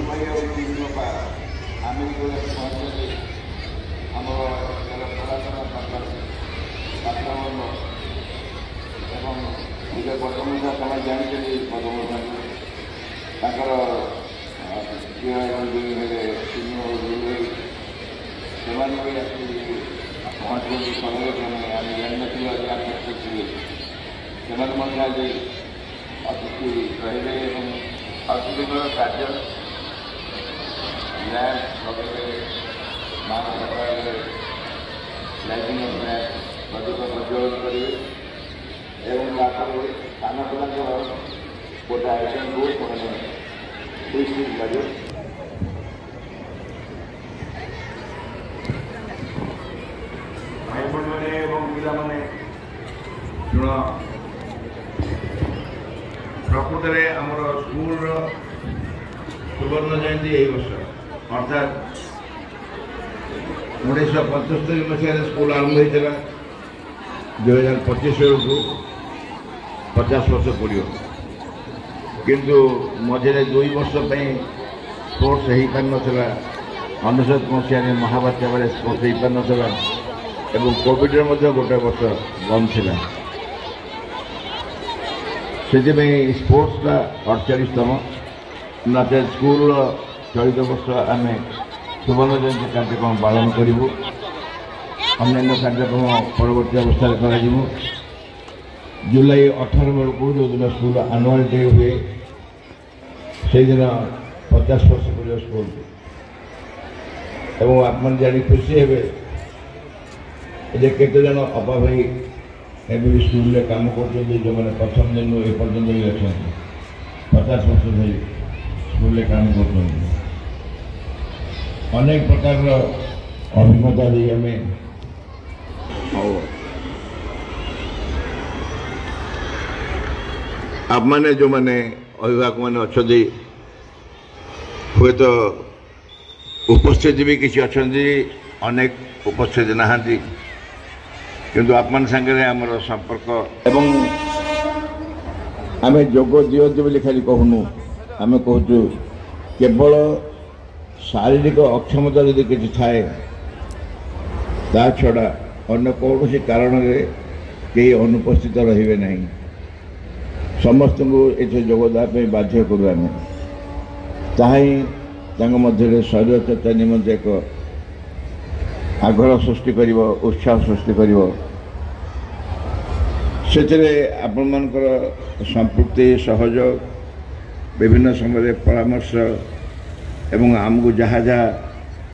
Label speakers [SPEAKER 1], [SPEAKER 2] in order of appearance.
[SPEAKER 1] आम जो आमर पुरातन छात्र निज पदमूषा समय जानी पदमूषा ताकर झील एवं दुई भेले से पहुँचे समय आम जानी आज अतिथि रही अतिथि कार्य लैंप लगे मान लाइटिंग अधिक प्रज्वलन करेंगे साना पिला गोटे आयोजन को लगे भाई बहन मैंने पिला मैंने शुण प्रकृत में आमर स्कूल सुवर्ण जयंती यही वर्ष अर्थात 1975 मसीह स्कूल आरंभ होता 2025 को 50 वर्ष पड़ो किंतु मझे 2 वर्ष स्पोर्ट्स हो पार नाला 19 मसीह महाबात्या बेले स्पोर्ट्स हो पार नाला एवं कोविड गोटे वर्ष बंद था से स्पोर्ट्सटा 48तम नचेत स्कूल चलित वर्ष आम सुवर्ण जयंती कार्यक्रम पालन करूँ अन्य कार्यक्रम परवर्त अवस्था कर जुलाई 18 बेलू जो दिन स्कूल आनुआल डे हुए से दिन 50 वर्ष पड़ो स्कूल एवं आप जानी खुशी हे केते जन अपा भाई एवं स्कूल में काम कर जो मैंने प्रथम दिन एपर्तन भी अच्छा 50 वर्ष धरी स्कूल में काम कर अनेक प्रकार अभिज्ञता दी आम आप मैंने जो मैंने अभिभावक मैंने अच्छा हुए तो उपस्थित भी किसी अच्छा अनेक उपस्थित नहांती किंतु आप सागर आमर संपर्क एवं आम जोग दिवती बोली खाली कहूनु आम कहूँ केवल शारीरिक अक्षमता यदि किसी थाए ता छड़ा अन्य कौन सी कारण कई अनुपस्थित रे ना समस्त को ये जोगदान बाध्य करूँ आम ताही शरीर चर्चा निमंते एक आग्रह सृष्टि कर उत्साह सृष्टि कर आपण मानकर संपृक्ति सहयोग विभिन्न समय परामर्श एवं आमको जहाँ जहाँ